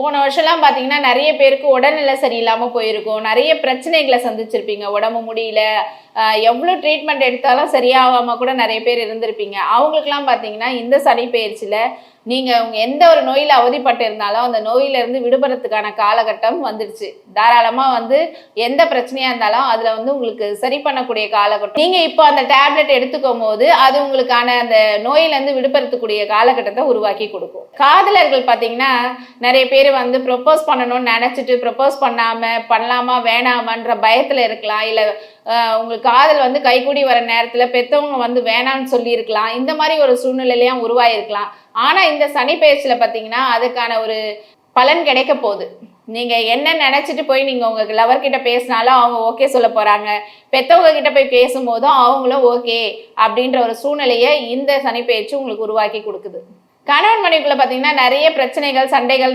போன வருஷம்லாம் பார்த்தீங்கன்னா நிறைய பேருக்கு உடல்நிலை சரியில்லாமல் போயிருக்கும், நிறைய பிரச்சனைகளை சந்திச்சிருப்பீங்க, உடம்பு முடியல, எவ்வளோ ட்ரீட்மெண்ட் எடுத்தாலும் சரியாகாமல் கூட நிறைய பேர் இருந்திருப்பீங்க. அவங்களுக்குலாம் பார்த்தீங்கன்னா இந்த சனி பயிற்சியில் நீங்கள் எந்த ஒரு நோயில் அவதிப்பட்டு இருந்தாலும் அந்த நோயிலிருந்து விடுபடுறதுக்கான காலகட்டம் வந்துடுச்சு. தாராளமாக எந்த பிரச்சனையாக இருந்தாலும் அதில் உங்களுக்கு சரி பண்ணக்கூடிய காலகட்டம். நீங்கள் இப்போ அந்த டேப்லெட் எடுத்துக்கும் போது அது உங்களுக்கான அந்த நோயிலேருந்து விடுபடுறதுக்கூடிய காலகட்டத்தை உருவாக்கி கொடுக்கும். காதலர்கள் பார்த்தீங்கன்னா நிறைய பேர் ப்ரொப்போஸ் பண்ணணும்னு நினச்சிட்டு ப்ரொப்போஸ் பண்ணலாமா வேணாமான்ற பயத்தில் இருக்கலாம். இல்லை உங்களுக்கு காதல் கைகூடி வர நேரத்தில் பெற்றவங்க வேணான்னு சொல்லியிருக்கலாம். இந்த மாதிரி ஒரு சூழ்நிலையிலையும் உருவாயிருக்கலாம். ஆனால் இந்த சனி பயிற்சியில் பார்த்தீங்கன்னா அதுக்கான ஒரு பலன் கிடைக்க போகுது. நீங்கள் என்ன நினச்சிட்டு போய் நீங்கள் உங்கள் லவர்கிட்ட பேசினாலும் அவங்க ஓகே சொல்ல போகிறாங்க, பெற்றவங்க கிட்ட போய் பேசும்போதும் அவங்களும் ஓகே அப்படின்ற ஒரு சூழ்நிலையை இந்த சனி பயிற்சி உங்களுக்கு உருவாக்கி கொடுக்குது. கணவன் மனைவிக்குள்ள பார்த்தீங்கன்னா நிறைய பிரச்சனைகள் சண்டைகள்